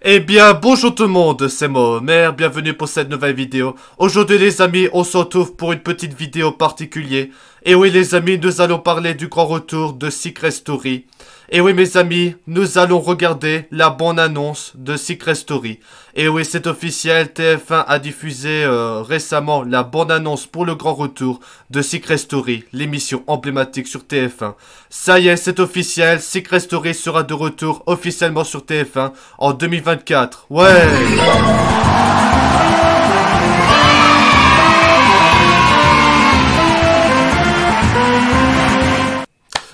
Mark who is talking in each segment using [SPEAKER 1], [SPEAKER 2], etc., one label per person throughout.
[SPEAKER 1] Eh bien, bonjour tout le monde, c'est Mohamed, bienvenue pour cette nouvelle vidéo. Aujourd'hui les amis, on se retrouve pour une petite vidéo particulière. Et oui les amis, nous allons parler du grand retour de Secret Story. Et oui mes amis, nous allons regarder la bande-annonce de Secret Story. Et oui, c'est officiel, TF1 a diffusé récemment la bande-annonce pour le grand retour de Secret Story, l'émission emblématique sur TF1. Ça y est, c'est officiel, Secret Story sera de retour officiellement sur TF1 en 2024. Ouais!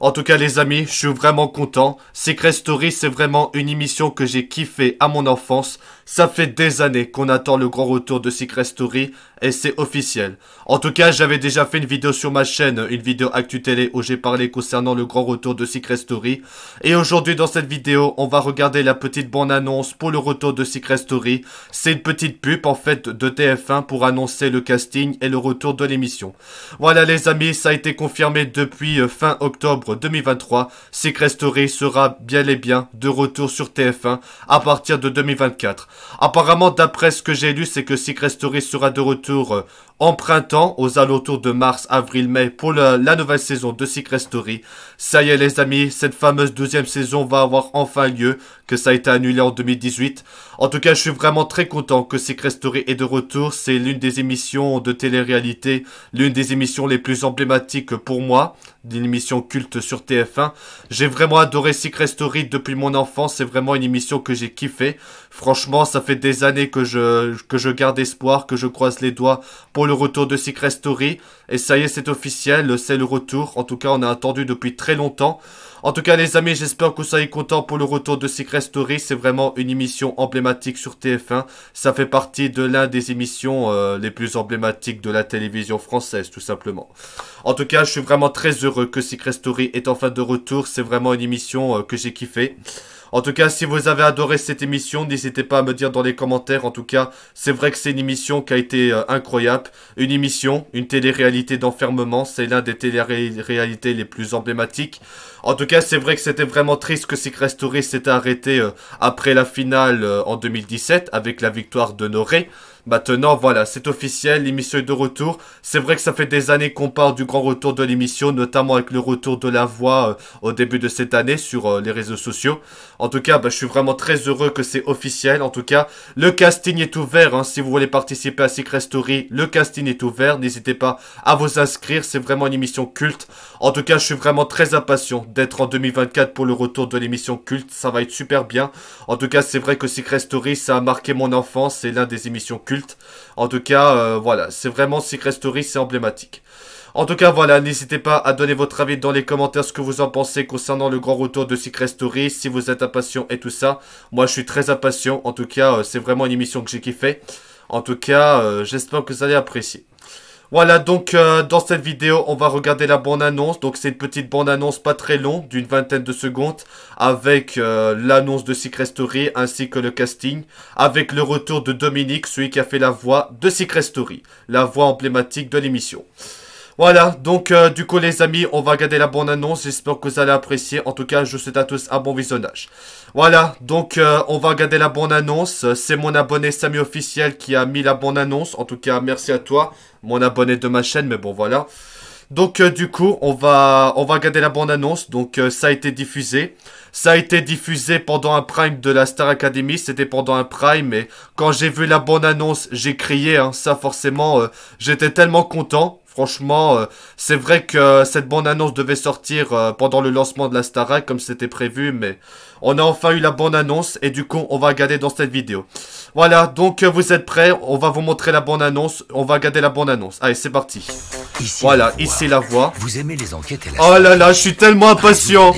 [SPEAKER 1] En tout cas les amis, je suis vraiment content. Secret Story, c'est vraiment une émission que j'ai kiffé à mon enfance. Ça fait des années qu'on attend le grand retour de Secret Story et c'est officiel. En tout cas, j'avais déjà fait une vidéo sur ma chaîne, une vidéo Actu Télé où j'ai parlé concernant le grand retour de Secret Story. Et aujourd'hui dans cette vidéo, on va regarder la petite bande-annonce pour le retour de Secret Story. C'est une petpetite pub en fait de TF1 pour annoncer le casting et le retour de l'émission. Voilà les amis, ça a été confirmé depuis fin octobre 2023, Secret Story sera bien et bien de retour sur TF1 à partir de 2024. Apparemment, d'après ce que j'ai lu, c'est que Secret Story sera de retour en printemps, aux alentours de mars, avril, mai, pour la nouvelle saison de Secret Story. Ça y est les amis, cette fameuse 12e saison va avoir enfin lieu, que ça a été annulé en 2018. En tout cas, je suis vraiment très content que Secret Story est de retour. C'est l'une des émissions de télé-réalité, l'une des émissions les plus emblématiques pour moi, d'une émission culte sur TF1. J'ai vraiment adoré Secret Story depuis mon enfance, c'est vraiment une émission que j'ai kiffé. Franchement, ça fait des années que je garde espoir, que je croise les doigts pour le retour de Secret Story. Et ça y est, c'est officiel, c'est le retour. En tout cas, on a attendu depuis très longtemps. En tout cas, les amis, j'espère que vous soyez contents pour le retour de Secret Story. C'est vraiment une émission emblématique sur TF1. Ça fait partie de l'un des émissions les plus emblématiques de la télévision française, tout simplement. En tout cas, je suis vraiment très heureux que Secret Story est enfin de retour. C'est vraiment une émission que j'ai kiffé. En tout cas, si vous avez adoré cette émission, n'hésitez pas à me dire dans les commentaires. En tout cas, c'est vrai que c'est une émission qui a été incroyable. Une émission, une télé-réalité d'enfermement. C'est l'un des télé-réalités les plus emblématiques. En tout cas, c'est vrai que c'était vraiment triste que Secret Story s'était arrêté après la finale en 2017 avec la victoire de Noré. Maintenant, voilà, c'est officiel, l'émission est de retour. C'est vrai que ça fait des années qu'on parle du grand retour de l'émission, notamment avec le retour de la voix au début de cette année sur les réseaux sociaux. En tout cas, je suis vraiment très heureux que c'est officiel. En tout cas, le casting est ouvert. Hein, si vous voulez participer à Secret Story, le casting est ouvert. N'hésitez pas à vous inscrire, c'est vraiment une émission culte. En tout cas, je suis vraiment très impatient d'être en 2024 pour le retour de l'émission culte. Ça va être super bien. En tout cas, c'est vrai que Secret Story, ça a marqué mon enfance. C'est l'un des émissions cultes. En tout cas, voilà, c'est vraiment Secret Story, c'est emblématique. En tout cas, voilà, n'hésitez pas à donner votre avis dans les commentaires ce que vous en pensez concernant le grand retour de Secret Story, si vous êtes impatient et tout ça. Moi, je suis très impatient. En tout cas, c'est vraiment une émission que j'ai kiffé. En tout cas, j'espère que vous allez apprécier. Voilà, donc dans cette vidéo, on va regarder la bande-annonce. Donc c'est une petite bande-annonce pas très longue, d'une vingtaine de secondes, avec l'annonce de Secret Story ainsi que le casting, avec le retour de Dominique, celui qui a fait la voix de Secret Story, la voix emblématique de l'émission. Voilà, donc du coup les amis, on va regarder la bande-annonce, j'espère que vous allez apprécier. En tout cas, je vous souhaite à tous un bon visionnage. Voilà, donc on va regarder la bande-annonce. C'est mon abonné Samy Officiel qui a mis la bande-annonce. En tout cas, merci à toi, mon abonné de ma chaîne, mais bon voilà. Donc du coup, on va regarder la bande-annonce. Donc ça a été diffusé. Ça a été diffusé pendant un prime de la Star Academy. C'était pendant un prime. Et quand j'ai vu la bande-annonce, j'ai crié. Hein, ça forcément, j'étais tellement content. Franchement, c'est vrai que cette bande-annonce devait sortir pendant le lancement de la Starac, comme c'était prévu, mais on a enfin eu la bande-annonce, et du coup, on va regarder dans cette vidéo. Voilà, donc vous êtes prêts, on va vous montrer la bande-annonce, on va regarder la bande-annonce. Allez, c'est parti.
[SPEAKER 2] Ici
[SPEAKER 1] voilà, ici la voix.
[SPEAKER 2] Vous aimez les enquêtes et la
[SPEAKER 1] Oh là là, je suis tellement impatient.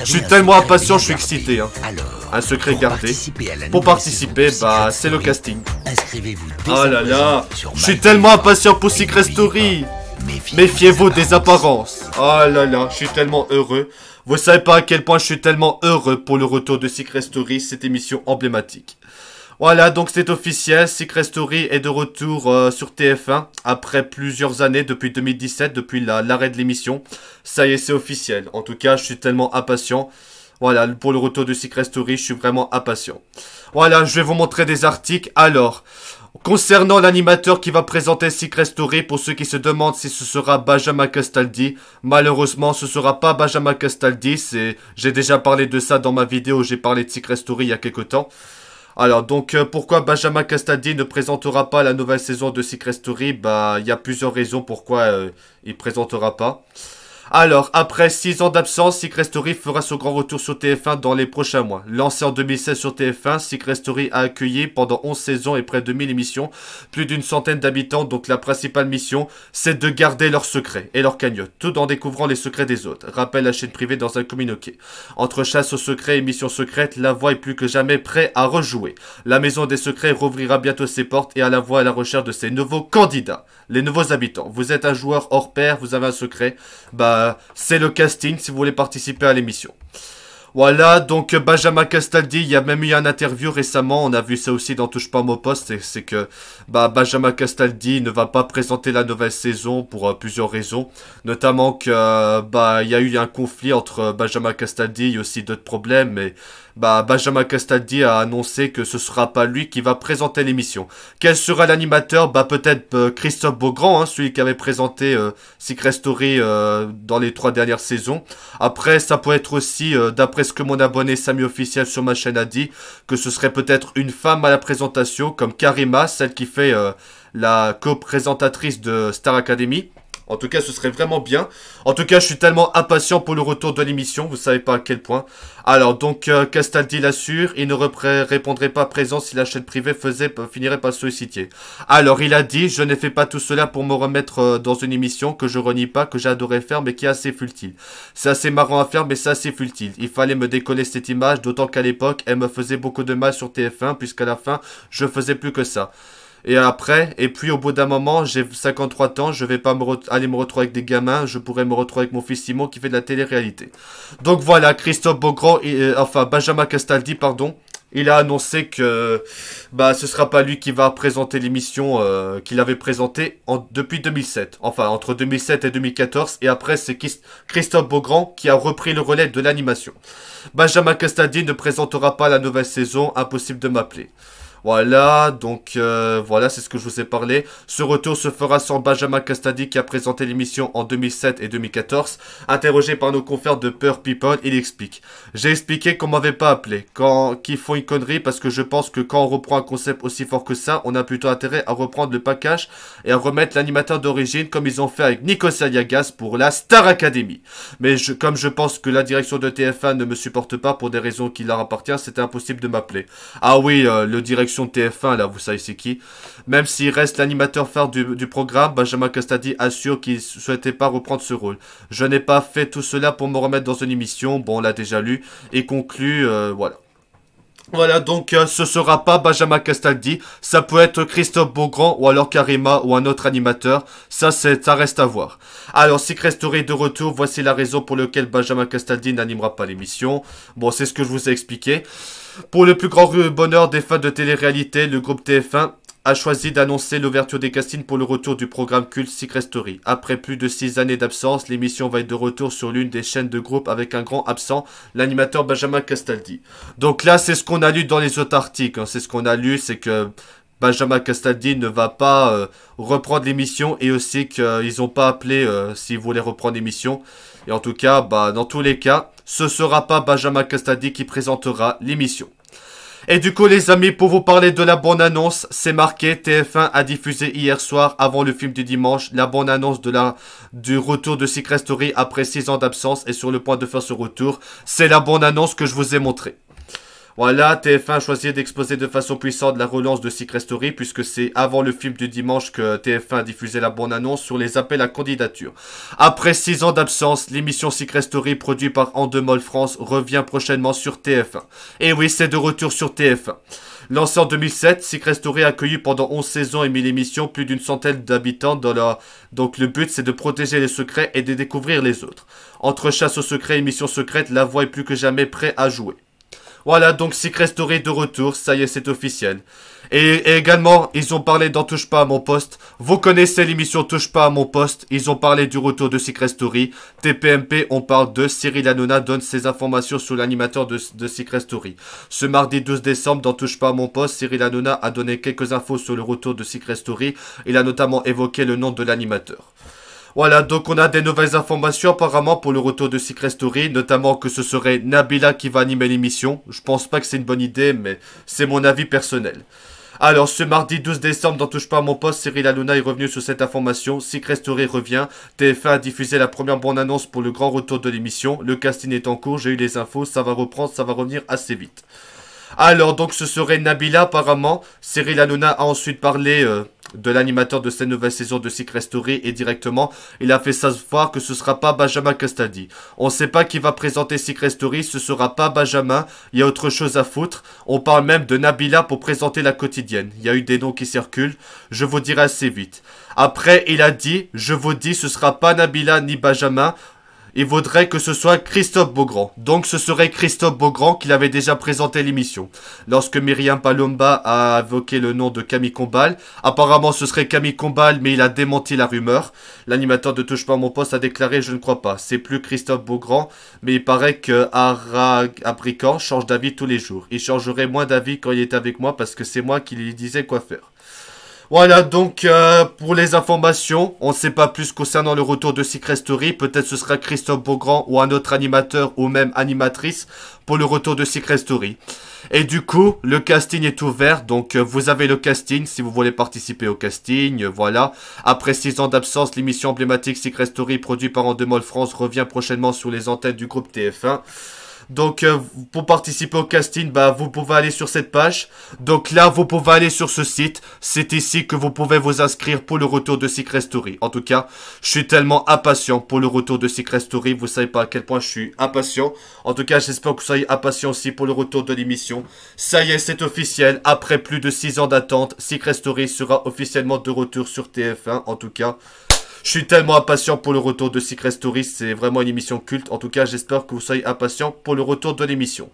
[SPEAKER 1] Je suis tellement impatient, je suis excité. Hein.
[SPEAKER 2] Alors,
[SPEAKER 1] un secret gardé.
[SPEAKER 2] Pour participer,
[SPEAKER 1] C'est le casting.
[SPEAKER 2] Inscrivez-vous dès
[SPEAKER 1] Oh là là,
[SPEAKER 2] sur
[SPEAKER 1] je suis tellement impatient pour Secret Story. Méfiez-vous des apparences. Oh là là, je suis tellement heureux. Vous savez pas à quel point je suis tellement heureux pour le retour de Secret Story, cette émission emblématique. Voilà, donc c'est officiel, Secret Story est de retour sur TF1 après plusieurs années, depuis 2017, depuis l'arrêt de l'émission. Ça y est, c'est officiel. En tout cas, je suis tellement impatient. Voilà, pour le retour de Secret Story, je suis vraiment impatient. Voilà, je vais vous montrer des articles. Alors, concernant l'animateur qui va présenter Secret Story, pour ceux qui se demandent si ce sera Benjamin Castaldi, malheureusement, ce sera pas Benjamin Castaldi. J'ai déjà parlé de ça dans ma vidéo, j'ai parlé de Secret Story il y a quelques temps. Alors, donc, pourquoi Benjamin Castaldi ne présentera pas la nouvelle saison de Secret Story? Bah, il y a plusieurs raisons pourquoi il présentera pas. Alors, après 6 ans d'absence, Secret Story fera son grand retour sur TF1 dans les prochains mois. Lancé en 2016 sur TF1, Secret Story a accueilli pendant 11 saisons et près de 1000 émissions, plus d'une centaine d'habitants, donc la principale mission, c'est de garder leurs secrets et leurs cagnottes, tout en découvrant les secrets des autres, rappelle la chaîne privée dans un communiqué. Entre chasse aux secrets et mission secrète, La Voix est plus que jamais prêt à rejouer. La Maison des Secrets rouvrira bientôt ses portes et à La Voix à la recherche de ses nouveaux candidats, les nouveaux habitants. Vous êtes un joueur hors pair, vous avez un secret, bah c'est le casting si vous voulez participer à l'émission. Voilà, donc Benjamin Castaldi, il y a même eu une interview récemment, on a vu ça aussi dans Touche pas à mon poste, c'est que Benjamin Castaldi ne va pas présenter la nouvelle saison pour plusieurs raisons, notamment que il y a eu un conflit entre Benjamin Castaldi et aussi d'autres problèmes, mais Benjamin Castaldi a annoncé que ce sera pas lui qui va présenter l'émission. Quel sera l'animateur? Peut-être Christophe Beaugrand, hein, celui qui avait présenté Secret Story dans les 3 dernières saisons. Après, ça peut être aussi, d'après ce que mon abonné Samy Officiel sur ma chaîne a dit, que ce serait peut-être une femme à la présentation, comme Karima, celle qui fait la co-présentatrice de Star Academy. En tout cas, ce serait vraiment bien. En tout cas, je suis tellement impatient pour le retour de l'émission, vous savez pas à quel point. Alors, donc, Castaldi l'assure, il ne répondrait pas présent si la chaîne privée finirait par le solliciter. Alors, il a dit, je n'ai fait pas tout cela pour me remettre dans une émission que je renie pas, que j'adorais faire, mais qui est assez futile. C'est assez marrant à faire, mais c'est assez futile. Il fallait me décoller cette image, d'autant qu'à l'époque, elle me faisait beaucoup de mal sur TF1, puisqu'à la fin, je faisais plus que ça. Et puis au bout d'un moment, j'ai 53 ans, je vais pas aller me retrouver avec des gamins, je pourrais me retrouver avec mon fils Simon qui fait de la télé-réalité. Donc voilà, Christophe Beaugrand, Benjamin Castaldi, pardon, il a annoncé que ce sera pas lui qui va présenter l'émission qu'il avait présentée depuis 2007. Enfin, entre 2007 et 2014, et après c'est Christophe Beaugrand qui a repris le relais de l'animation. Benjamin Castaldi ne présentera pas la nouvelle saison, impossible de m'appeler. Voilà, donc voilà, c'est ce que je vous ai parlé. Ce retour se fera sans Benjamin Castaldi qui a présenté l'émission en 2007 et 2014. Interrogé par nos confrères de Peur People, il explique. J'ai expliqué qu'on m'avait pas appelé, qu'ils font une connerie parce que je pense que quand on reprend un concept aussi fort que ça, on a plutôt intérêt à reprendre le package et à remettre l'animateur d'origine comme ils ont fait avec Nikos Aliagas pour la Star Academy. Mais comme je pense que la direction de TF1 ne me supporte pas pour des raisons qui leur appartiennent, c'était impossible de m'appeler. Ah oui, le direction de TF1, là, vous savez c'est qui. Même s'il reste l'animateur phare du programme, Benjamin Castaldi assure qu'il ne souhaitait pas reprendre ce rôle. Je n'ai pas fait tout cela pour me remettre dans une émission, bon on l'a déjà lu, et conclut, voilà. Voilà, donc ce sera pas Benjamin Castaldi, ça peut être Christophe Beaugrand ou alors Karima ou un autre animateur, ça reste à voir. Alors, Secret Story de retour, voici la raison pour laquelle Benjamin Castaldi n'animera pas l'émission. Bon, c'est ce que je vous ai expliqué. Pour le plus grand bonheur des fans de télé-réalité, le groupe TF1 a choisi d'annoncer l'ouverture des castings pour le retour du programme culte Secret Story. Après plus de 6 années d'absence, l'émission va être de retour sur l'une des chaînes de groupe avec un grand absent, l'animateur Benjamin Castaldi. Donc là, c'est ce qu'on a lu dans les autres articles. C'est ce qu'on a lu, c'est que Benjamin Castaldi ne va pas reprendre l'émission et aussi qu'ils n'ont pas appelé s'ils voulaient reprendre l'émission. Et en tout cas, dans tous les cas, ce sera pas Benjamin Castaldi qui présentera l'émission. Et du coup les amis, pour vous parler de la bande-annonce, c'est marqué, TF1 a diffusé hier soir, avant le film du dimanche, la bande-annonce du retour de Secret Story après 6 ans d'absence et sur le point de faire ce retour. C'est la bande-annonce que je vous ai montrée. Voilà, TF1 a choisi d'exposer de façon puissante la relance de Secret Story puisque c'est avant le film du dimanche que TF1 a diffusé la bande-annonce sur les appels à candidature. Après 6 ans d'absence, l'émission Secret Story produite par Endemol France revient prochainement sur TF1. Et oui, c'est de retour sur TF1. Lancé en 2007, Secret Story a accueilli pendant 11 saisons et 1000 émissions plus d'une centaine d'habitants Donc le but c'est de protéger les secrets et de découvrir les autres. Entre chasse aux secrets et émissions secrètes, La Voix est plus que jamais prêt à jouer. Voilà, donc Secret Story de retour, ça y est, c'est officiel. Et également, ils ont parlé d'En touche pas à mon poste. Vous connaissez l'émission Touche pas à mon poste. Ils ont parlé du retour de Secret Story. TPMP, on parle de Cyril Hanouna donne ses informations sur l'animateur de Secret Story. Ce mardi 12 décembre, dans Touche pas à mon poste, Cyril Hanouna a donné quelques infos sur le retour de Secret Story. Il a notamment évoqué le nom de l'animateur. Voilà, donc on a des nouvelles informations apparemment pour le retour de Secret Story, notamment que ce serait Nabila qui va animer l'émission. Je pense pas que c'est une bonne idée, mais c'est mon avis personnel. Alors, ce mardi 12 décembre, dans Touche pas à mon poste, Cyril Hanouna est revenu sur cette information. Secret Story revient. TF1 a diffusé la première bande-annonce pour le grand retour de l'émission. Le casting est en cours, j'ai eu les infos, ça va reprendre, ça va revenir assez vite. Alors, donc, ce serait Nabila, apparemment. Cyril Hanouna a ensuite parlé de l'animateur de cette nouvelle saison de Secret Story et directement, il a fait savoir que ce sera pas Benjamin Castaldi. On sait pas qui va présenter Secret Story, ce sera pas Benjamin, il y a autre chose à foutre. On parle même de Nabila pour présenter la quotidienne. Il y a eu des noms qui circulent, je vous dirai assez vite. Après, il a dit, je vous dis, ce sera pas Nabila ni Benjamin. Il vaudrait que ce soit Christophe Beaugrand. Donc ce serait Christophe Beaugrand qui avait déjà présenté l'émission. Lorsque Myriam Palomba a évoqué le nom de Camille Combal, apparemment ce serait Camille Combal, mais il a démenti la rumeur. L'animateur de Touche pas à mon poste a déclaré, je ne crois pas. C'est plus Christophe Beaugrand, mais il paraît que Abrican change d'avis tous les jours. Il changerait moins d'avis quand il est avec moi parce que c'est moi qui lui disais quoi faire. Voilà, donc pour les informations, on ne sait pas plus concernant le retour de Secret Story. Peut-être ce sera Christophe Beaugrand ou un autre animateur ou même animatrice pour le retour de Secret Story. Et du coup, le casting est ouvert, donc vous avez le casting si vous voulez participer au casting, voilà. Après 6 ans d'absence, l'émission emblématique Secret Story produite par Endemol France revient prochainement sur les antennes du groupe TF1. Donc, pour participer au casting, bah, vous pouvez aller sur cette page. Donc là, vous pouvez aller sur ce site. C'est ici que vous pouvez vous inscrire pour le retour de Secret Story. En tout cas, je suis tellement impatient pour le retour de Secret Story. Vous savez pas à quel point je suis impatient. En tout cas, j'espère que vous soyez impatient aussi pour le retour de l'émission. Ça y est, c'est officiel. Après plus de 6 ans d'attente, Secret Story sera officiellement de retour sur TF1. En tout cas, je suis tellement impatient pour le retour de Secret Story, c'est vraiment une émission culte. En tout cas, j'espère que vous soyez impatients pour le retour de l'émission.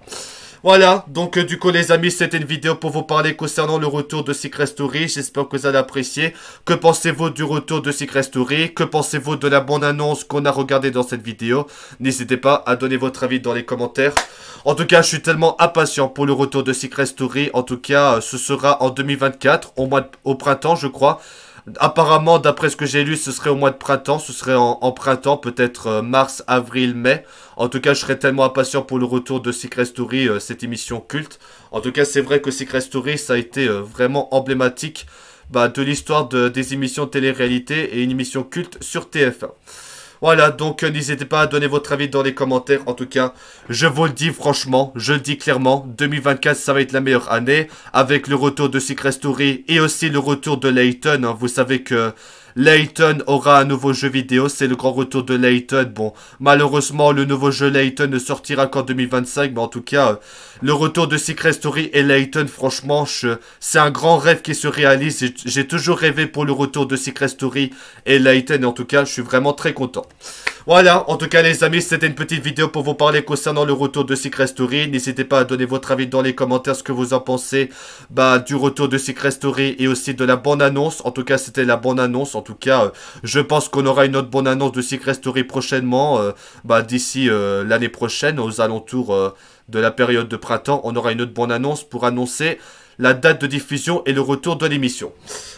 [SPEAKER 1] Voilà, donc du coup les amis, c'était une vidéo pour vous parler concernant le retour de Secret Story. J'espère que vous allez apprécier. Que pensez-vous du retour de Secret Story? Que pensez-vous de la bande-annonce qu'on a regardée dans cette vidéo? N'hésitez pas à donner votre avis dans les commentaires. En tout cas, je suis tellement impatient pour le retour de Secret Story. En tout cas, ce sera en 2024, au printemps je crois. Apparemment, d'après ce que j'ai lu, ce serait au mois de printemps. Ce serait en printemps, peut-être mars, avril, mai. En tout cas, je serais tellement impatient pour le retour de Secret Story, cette émission culte. En tout cas, c'est vrai que Secret Story, ça a été vraiment emblématique de l'histoire des émissions de télé-réalité et une émission culte sur TF1. Voilà, donc n'hésitez pas à donner votre avis dans les commentaires. En tout cas, je vous le dis franchement, je le dis clairement, 2024, ça va être la meilleure année. Avec le retour de Secret Story et aussi le retour de Layton. Hein. Vous savez que Layton aura un nouveau jeu vidéo, c'est le grand retour de Layton. Bon, malheureusement, le nouveau jeu Layton ne sortira qu'en 2025, mais en tout cas, le retour de Secret Story et Layton, franchement, c'est un grand rêve qui se réalise. J'ai toujours rêvé pour le retour de Secret Story et Layton, et en tout cas, je suis vraiment très content. Voilà, en tout cas les amis, c'était une petite vidéo pour vous parler concernant le retour de Secret Story. N'hésitez pas à donner votre avis dans les commentaires, ce que vous en pensez du retour de Secret Story et aussi de la bande-annonce. En tout cas, c'était la bande-annonce. En tout cas, je pense qu'on aura une autre bande-annonce de Secret Story prochainement. D'ici l'année prochaine, aux alentours de la période de printemps, on aura une autre bande-annonce pour annoncer la date de diffusion et le retour de l'émission.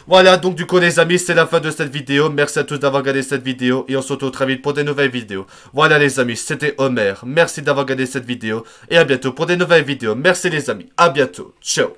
[SPEAKER 1] Voilà, donc du coup les amis, c'est la fin de cette vidéo. Merci à tous d'avoir regardé cette vidéo et on se retrouve très vite pour des nouvelles vidéos. Voilà les amis, c'était Homer. Merci d'avoir regardé cette vidéo et à bientôt pour des nouvelles vidéos. Merci les amis, à bientôt. Ciao.